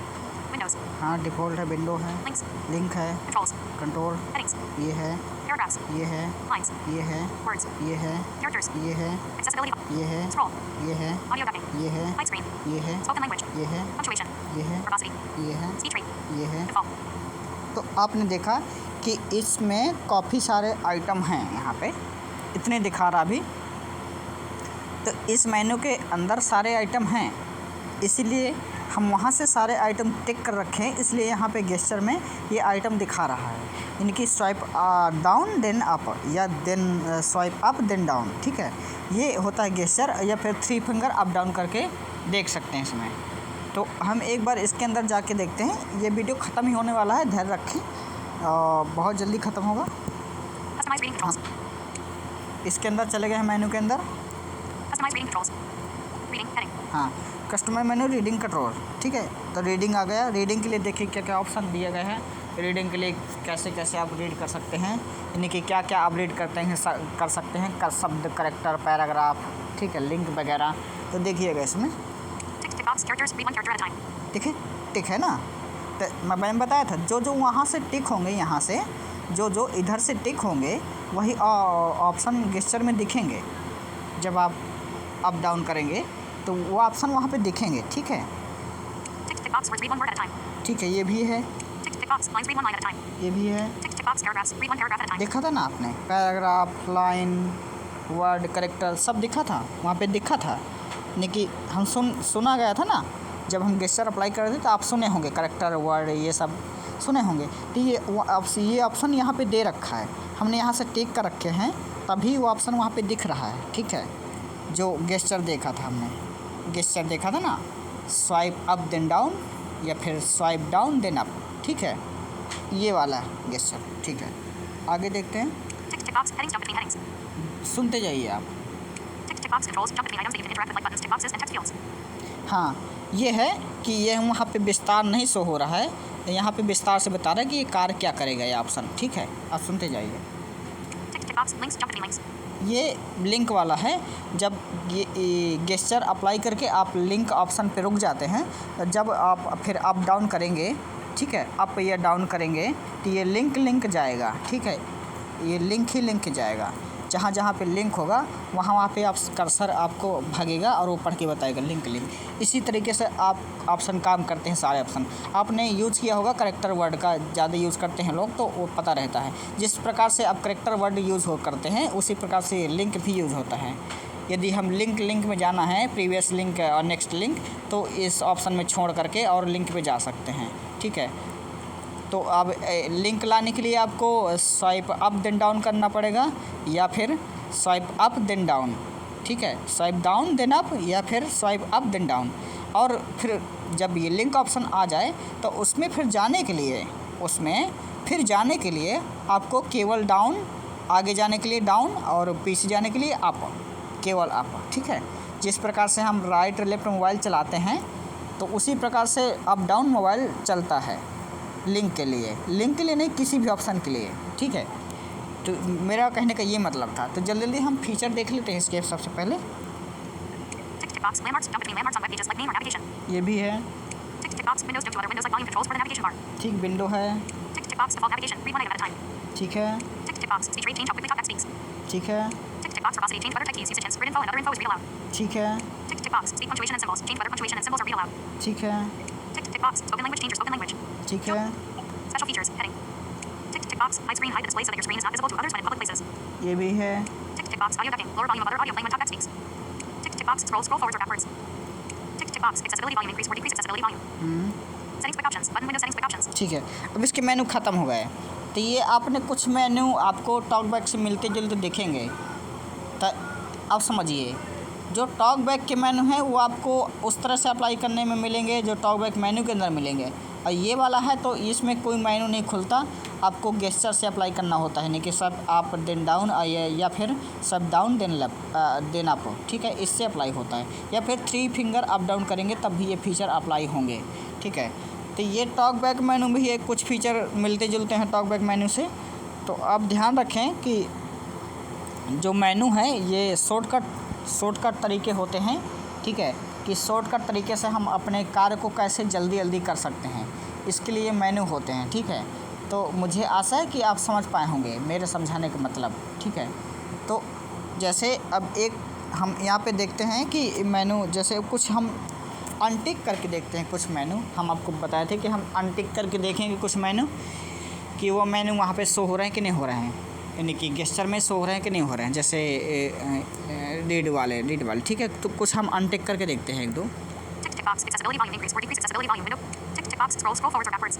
Speaker 2: Windows.
Speaker 1: हाँ default है, window है,
Speaker 2: Links.
Speaker 1: Link है,
Speaker 2: Controls.
Speaker 1: Control,
Speaker 2: Headings.
Speaker 1: ये है,
Speaker 2: Paragraphs.
Speaker 1: ये है,
Speaker 2: Lines.
Speaker 1: ये है,
Speaker 2: Words.
Speaker 1: ये है,
Speaker 2: Characters.
Speaker 1: ये है,
Speaker 2: Accessibility button.
Speaker 1: ये है,
Speaker 2: Scroll.
Speaker 1: ये है,
Speaker 2: Audio ducking.
Speaker 1: ये है,
Speaker 2: Light screen.
Speaker 1: ये है,
Speaker 2: Spoken language.
Speaker 1: ये है,
Speaker 2: Punctuation.
Speaker 1: ये है,
Speaker 2: Verbosity.
Speaker 1: ये है,
Speaker 2: Speech rate.
Speaker 1: ये है।
Speaker 2: Default.
Speaker 1: तो आपने देखा कि इसमें काफ़ी सारे आइटम हैं, यहाँ पे इतने दिखा रहा अभी। तो इस मेन्यू के अंदर सारे आइटम हैं, इसीलिए हम वहाँ से सारे आइटम टिक कर रखे हैं, इसलिए यहाँ पे गेस्चर में ये आइटम दिखा रहा है। इनकी स्वाइप डाउन देन अप या then swipe up then down, ठीक है, ये होता है गेस्चर। या फिर 3 फिंगर अप डाउन करके देख सकते हैं इसमें। तो हम एक बार इसके अंदर जाके देखते हैं। ये वीडियो ख़त्म ही होने वाला है, धैर्य रखें, बहुत जल्दी ख़त्म होगा।
Speaker 2: Customize reading controls.
Speaker 1: इसके अंदर चले गए हैं मेनू के अंदर।
Speaker 2: Customize reading controls. Reading heading.
Speaker 1: हाँ, कस्टमर मेनू रीडिंग कंट्रोल, ठीक है। तो रीडिंग आ गया। रीडिंग के लिए देखिए क्या क्या ऑप्शन दिए गए हैं। रीडिंग के लिए कैसे कैसे आप रीड कर सकते हैं, यानी कि क्या क्या आप रीड करते हैं कर सकते हैं, कर शब्द, करेक्टर, पैराग्राफ, ठीक है, लिंक वगैरह। तो देखिएगा इसमें
Speaker 2: Tick tick box characters. Read one character at a time.
Speaker 1: ठीक है, टिक है ना। तो मैंने बताया था जो जो वहाँ से टिक होंगे, यहाँ से जो जो इधर से टिक होंगे वही ऑप्शन गेस्चर में दिखेंगे। जब आप अप डाउन करेंगे तो वो ऑप्शन वहाँ पे दिखेंगे, ठीक है।
Speaker 2: Tick tick box words. Read one word at a time.
Speaker 1: ठीक है, ये भी है,
Speaker 2: Tick tick box lines. Read one line at a time.
Speaker 1: ये भी है।
Speaker 2: Tick tick box paragraphs. Read one paragraph at a time.
Speaker 1: देखा था ना आपने, पैराग्राफ, लाइन, वर्ड, करेक्टर सब दिखा था, वहाँ पे दिखा था। यानी कि हम सुना गया था ना, जब हम गेस्चर अप्लाई कर रहे थे तो आप सुने होंगे, करेक्टर, वर्ड, ये सब सुने होंगे। तो ये ऑप्शन यहाँ पे दे रखा है, हमने यहाँ से टिक कर रखे हैं, तभी वो ऑप्शन वहाँ पे दिख रहा है, ठीक है। जो गेस्चर देखा था हमने, गेस्चर देखा था ना, स्वाइप अप देन डाउन या फिर स्वाइप डाउन देन अप, ठीक है, ये वाला गेस्चर, ठीक है। आगे देखते हैं,
Speaker 2: Tick tick box. Headings. Jump between headings.
Speaker 1: सुनते जाइए आप।
Speaker 2: Tick tick box controls. Jump between items that you can interact with like buttons, tick boxes, and text fields.
Speaker 1: हाँ, ये है कि ये वहाँ पे विस्तार नहीं शो हो रहा है, यहाँ पे विस्तार से बता रहा है कि ये कार्य क्या करेगा ये ऑप्शन, ठीक है। आप सुनते जाइए।
Speaker 2: Tick tick box. Links. Jump between links.
Speaker 1: ये लिंक वाला है। जब ये गेस्चर अप्लाई करके आप लिंक ऑप्शन पे रुक जाते हैं, जब आप फिर अप डाउन करेंगे, ठीक है, अप या डाउन करेंगे तो ये लिंक जाएगा, ठीक है, ये लिंक ही लिंक जाएगा। जहाँ जहाँ पे लिंक होगा वहाँ पे आप कर्सर आपको भागेगा और वो पढ़ के बताएगा लिंक। इसी तरीके से आप ऑप्शन काम करते हैं सारे ऑप्शन। आपने यूज़ किया होगा करेक्टर वर्ड का, ज़्यादा यूज़ करते हैं लोग तो वो पता रहता है। जिस प्रकार से आप करेक्टर वर्ड यूज़ करते हैं उसी प्रकार से लिंक भी यूज़ होता है। यदि हम लिंक में जाना है, प्रीवियस लिंक और नेक्स्ट लिंक, तो इस ऑप्शन में छोड़ करके और लिंक पे जा सकते हैं, ठीक है। तो अब लिंक लाने के लिए आपको स्वाइप अप देन डाउन करना पड़ेगा या फिर स्वाइप अप देन डाउन, ठीक है, स्वाइप डाउन देन अप या फिर स्वाइप अप देन डाउन। और फिर जब ये लिंक ऑप्शन आ जाए तो उसमें फिर जाने के लिए आपको केवल डाउन, आगे जाने के लिए डाउन और पीछे जाने के लिए अप, केवल अप, ठीक है। जिस प्रकार से हम राइट लेफ्ट मोबाइल चलाते हैं तो उसी प्रकार से अप डाउन मोबाइल चलता है लिंक के लिए नहीं, किसी भी ऑप्शन के लिए, ठीक है। तो मेरा कहने का ये मतलब था। तो जल्दी हम फीचर देख लेते हैं इसके सबसे पहले।
Speaker 2: Tick tick box. Landmarks. Jump between landmarks on web pages like name or navigation.
Speaker 1: ये भी है,
Speaker 2: Tick tick box. Windows. Jump to other windows like volume controls for the navigation bar.
Speaker 1: ठीक, विंडो है,
Speaker 2: Tick tick box. Default navigation. Read one item at a time.
Speaker 1: ठीक है,
Speaker 2: Tick tick box. Speech rate change. How quickly talkback speaks.
Speaker 1: ठीक है,
Speaker 2: Tick tick box. Verbosity. Change weather type keys. Usage hints. Grid info and other info is read aloud.
Speaker 1: ठीक है,
Speaker 2: Tick tick box. Speak punctuation and symbols. Change weather punctuation and symbols are read aloud.
Speaker 1: ठीक है,
Speaker 2: Tick tick box. Spoken language. Change your spoken language.
Speaker 1: ठीक है,
Speaker 2: Special features. Heading. Tick tick box. Hide screen. Hide the display so that your screen is not visible to others when in public places.
Speaker 1: ये भी है,
Speaker 2: Tick tick box. Audio ducking. Lower volume of other audio playing when talkback speaks. Tick tick box. Scroll forwards or backwards. Tick tick box. Accessibility volume. Increase or decrease accessibility volume. Settings quick options. Button window settings quick options.
Speaker 1: ठीक है। अब इसके मेनू ख़त्म हो गए। तो ये आपने कुछ मेनू आपको टॉकबैक से मिलते जुलते दिखेंगे। तो आप समझिए, जो टॉकबैक के मेनू हैं वो आपको उस तरह से अप्लाई करने में मिलेंगे जो टॉकबैक मेनू के अंदर मिलेंगे। और ये वाला है तो इसमें कोई मेनू नहीं खुलता, आपको गेस्चर से अप्लाई करना होता है, नहीं कि सब अप देन डाउन या फिर सब डाउन देन अप, ठीक है, इससे अप्लाई होता है। या फिर 3 फिंगर अप डाउन करेंगे तब भी ये फीचर अप्लाई होंगे, ठीक है। तो ये टॉकबैक मेनू भी है, कुछ फीचर मिलते जुलते हैं टॉकबैक मेनू से। तो आप ध्यान रखें कि जो मेनू है ये शॉर्टकट तरीके होते हैं, ठीक है, कि शॉर्टकट तरीके से हम अपने कार्य को कैसे जल्दी कर सकते हैं, इसके लिए मेनू होते हैं, ठीक है। तो मुझे आशा है कि आप समझ पाए होंगे मेरे समझाने का मतलब, ठीक है। तो जैसे अब एक हम यहाँ पे देखते हैं कि मेनू, जैसे कुछ हम अनटिक करके देखते हैं कुछ मेनू। हम आपको बताए थे कि हम अनटिक करके देखेंगे कुछ मेनू कि वो मेनू वहाँ पे शो हो रहे हैं कि नहीं हो रहे हैं, यानी कि गेस्चर में शो हो रहे हैं कि नहीं हो रहे हैं। जैसे रीड वाले, ठीक है। तो कुछ हम अनटिक करके देखते हैं एक दो।
Speaker 2: Tick tick box. Accessibility volume increase or decrease accessibility volume window. Tick tick box. Scroll forwards or backwards.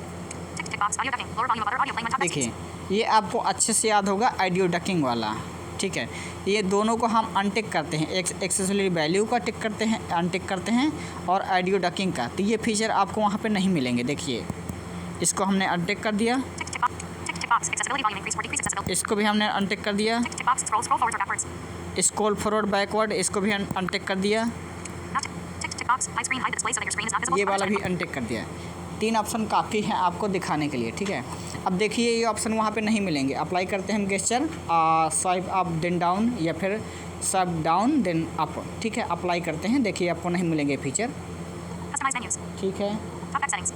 Speaker 2: Tick tick box. Audio ducking. Lower volume of other audio playing on top.
Speaker 1: देखिए ये आपको अच्छे से याद होगा audio ducking वाला, ठीक है। ये दोनों को हम अनटिक करते हैं, एक्सेसिबिलिटी वैल्यू का टिक करते हैं, अनटिक करते हैं और ऑडियो डकिंग का। तो ये फीचर आपको वहाँ पे नहीं मिलेंगे। देखिए इसको हमने अनटिक कर दिया,
Speaker 2: Tick tick box. Tick tick box. Accessibility volume increase or decrease accessibility.
Speaker 1: इसको भी हमने अनटिक कर दिया।
Speaker 2: Tick tick box. Scroll forwards or backwards.
Speaker 1: Scroll forward backward इसको भी अनटिक कर दिया।
Speaker 2: Now tick tick box. Hide screen. Hide the display so that your screen is not visible.
Speaker 1: ये वाला भी अनटिक कर दिया। 3 ऑप्शन काफ़ी हैं आपको दिखाने के लिए, ठीक है। अब देखिए ये ऑप्शन वहाँ पे नहीं मिलेंगे। अप्लाई करते हैं हम gesture, swipe up then down या फिर स्वाइप डाउन देन अप, ठीक है। अप्लाई करते हैं, देखिए आपको नहीं मिलेंगे फीचर,
Speaker 2: Customize menus.
Speaker 1: ठीक है।
Speaker 2: Top app settings.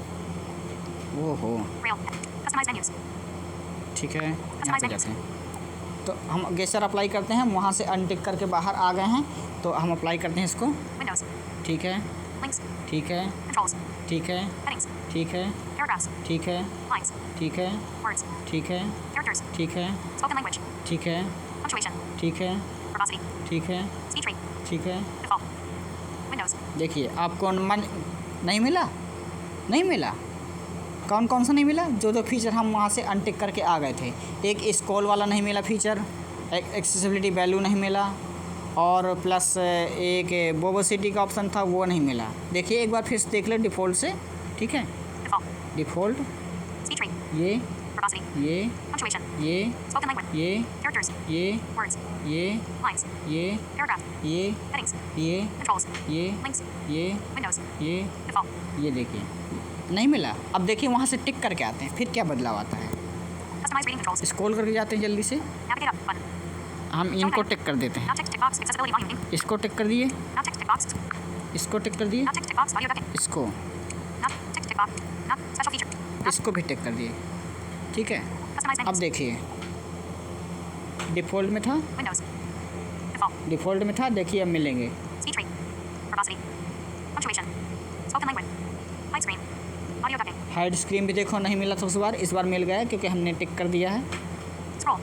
Speaker 1: ओहो
Speaker 2: Rail. Customize menus.
Speaker 1: ठीक है, यहाँ पे जाते हैं तो हम गेस्चर अप्लाई करते हैं, वहाँ से अनटिक करके बाहर आ गए हैं तो हम अप्लाई करते हैं इसको,
Speaker 2: Windows.
Speaker 1: ठीक है,
Speaker 2: Links.
Speaker 1: ठीक है,
Speaker 2: Controls.
Speaker 1: ठीक है,
Speaker 2: Headings.
Speaker 1: ठीक है,
Speaker 2: Paragraphs.
Speaker 1: ठीक है,
Speaker 2: Lines.
Speaker 1: ठीक है,
Speaker 2: Words.
Speaker 1: ठीक है,
Speaker 2: Characters.
Speaker 1: ठीक है,
Speaker 2: Spoken language.
Speaker 1: ठीक है,
Speaker 2: Punctuation.
Speaker 1: ठीक है,
Speaker 2: Verbosity.
Speaker 1: ठीक है,
Speaker 2: Speech rate.
Speaker 1: ठीक है।
Speaker 2: Default. Windows.
Speaker 1: देखिए आपको मन नहीं मिला, नहीं मिला, कौन कौन सा नहीं मिला? जो जो फीचर हम वहाँ से अनटिक करके आ गए थे। एक स्क्रॉल वाला नहीं मिला फीचर, एक एक्सेसिबिलिटी वैल्यू नहीं मिला और प्लस एक वर्बोसिटी का ऑप्शन था वो नहीं मिला। देखिए एक बार फिर से देख ले डिफ़ॉल्ट से, ठीक है।
Speaker 2: Default.
Speaker 1: Default
Speaker 2: Speech rate.
Speaker 1: ये
Speaker 2: Verbosity.
Speaker 1: ये
Speaker 2: Punctuation.
Speaker 1: ये
Speaker 2: Spoken language.
Speaker 1: ये
Speaker 2: Characters.
Speaker 1: ये
Speaker 2: Words.
Speaker 1: ये
Speaker 2: Lines.
Speaker 1: ये
Speaker 2: Paragraph.
Speaker 1: ये
Speaker 2: Headings.
Speaker 1: ये
Speaker 2: Controls.
Speaker 1: ये
Speaker 2: Links.
Speaker 1: ये
Speaker 2: Windows.
Speaker 1: ये
Speaker 2: Default.
Speaker 1: ये देखिए नहीं मिला। अब देखिए वहाँ से टिक करके आते हैं, फिर क्या बदलाव आता है।
Speaker 2: Customize reading controls.
Speaker 1: स्क्रॉल करके जाते हैं जल्दी से,
Speaker 2: Navigate up button.
Speaker 1: हम इनको टिक कर देते हैं।
Speaker 2: Now tick tick box. Accessibility volume.
Speaker 1: इसको टिक कर दिए,
Speaker 2: Now tick tick box.
Speaker 1: इसको टिक कर दिए,
Speaker 2: Now tick tick box. Audio ducking.
Speaker 1: इसको
Speaker 2: Now tick tick box. Now special feature. Now
Speaker 1: इसको भी टिक कर दिए, ठीक है।
Speaker 2: customize
Speaker 1: अब
Speaker 2: menus.
Speaker 1: देखिए डिफ़ॉल्ट में था,
Speaker 2: Windows. Default.
Speaker 1: डिफ़ॉल्ट में था, देखिए अब मिलेंगे।
Speaker 2: Speech rate. Verbosity. Punctuation. Spoken language. Hide screen. Audio ducking.
Speaker 1: Hide screen भी देखो नहीं मिला था उस बार, इस बार मिल गया क्योंकि हमने टिक कर दिया है।
Speaker 2: Scroll.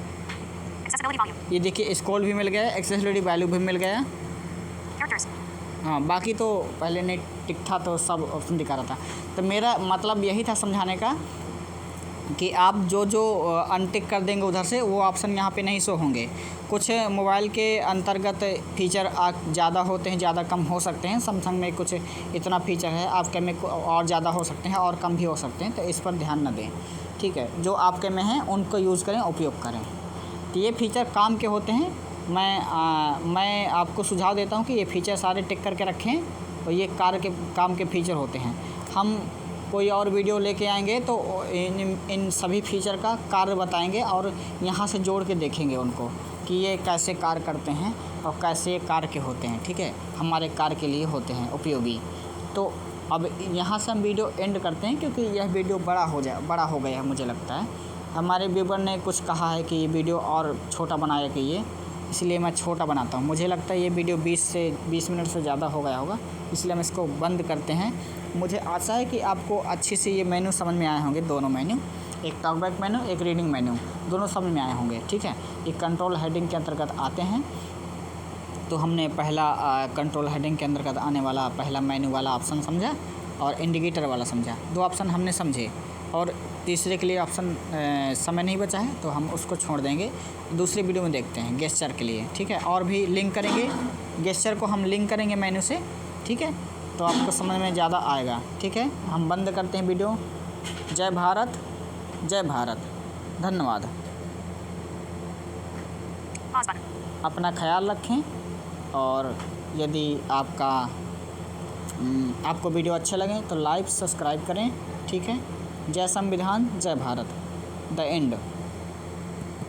Speaker 2: Accessibility volume.
Speaker 1: ये देखिए स्क्रॉल भी मिल गया, एक्सेसिबिलिटी वैल्यू भी मिल गया।
Speaker 2: Characters.
Speaker 1: हाँ बाकी तो पहले नहीं टिक था तो सब ऑप्शन दिखा रहा था। तो मेरा मतलब यही था समझाने का कि आप जो जो अनटिक कर देंगे उधर से वो ऑप्शन यहाँ पे नहीं शो होंगे। कुछ मोबाइल के अंतर्गत फीचर ज़्यादा होते हैं, ज़्यादा कम हो सकते हैं। सैमसंग में कुछ इतना फीचर है, आपके में और ज़्यादा हो सकते हैं और कम भी हो सकते हैं, तो इस पर ध्यान न दें, ठीक है। जो आपके में है उनको यूज़ करें, उपयोग करें। तो ये फीचर काम के होते हैं। मैं आपको सुझाव देता हूँ कि ये फीचर सारे टिक करके रखें और ये काम के फीचर होते हैं। हम कोई और वीडियो लेके आएंगे तो इन सभी फीचर का कार्य बताएंगे और यहाँ से जोड़ के देखेंगे उनको कि ये कैसे कार्य करते हैं और कैसे ये कार्य के होते हैं, ठीक है। हमारे कार्य के लिए होते हैं उपयोगी। तो अब यहाँ से हम वीडियो एंड करते हैं क्योंकि यह वीडियो बड़ा हो गया है मुझे लगता है। हमारे व्यूवर ने कुछ कहा है कि ये वीडियो और छोटा बनाया कि इसलिए मैं छोटा बनाता हूँ। मुझे लगता है ये वीडियो 20 मिनट से ज़्यादा हो गया होगा, इसलिए हम इसको बंद करते हैं। मुझे आशा है कि आपको अच्छे से ये मेन्यू समझ में आए होंगे, दोनों मेन्यू, एक टॉकबैक मेन्यू, एक रीडिंग मेन्यू, दोनों समझ में आए होंगे, ठीक है। ये कंट्रोल हेडिंग के अंतर्गत आते हैं। तो हमने पहला कंट्रोल हेडिंग के अंतर्गत आने वाला पहला मेन्यू वाला ऑप्शन समझा और इंडिकेटर वाला समझा। 2 ऑप्शन हमने समझे और तीसरे के लिए ऑप्शन समय नहीं बचा है तो हम उसको छोड़ देंगे, दूसरी वीडियो में देखते हैं गेस्चर के लिए, ठीक है। और भी लिंक करेंगे, गेस्चर को हम लिंक करेंगे मेन्यू से, ठीक है। तो आपको समझ में ज़्यादा आएगा, ठीक है। हम बंद करते हैं वीडियो। जय भारत, जय भारत, धन्यवाद।
Speaker 2: Pause button.
Speaker 1: अपना ख्याल रखें और यदि आपको वीडियो अच्छे लगे तो लाइक सब्सक्राइब करें, ठीक है। जय संविधान, जय भारत। The end.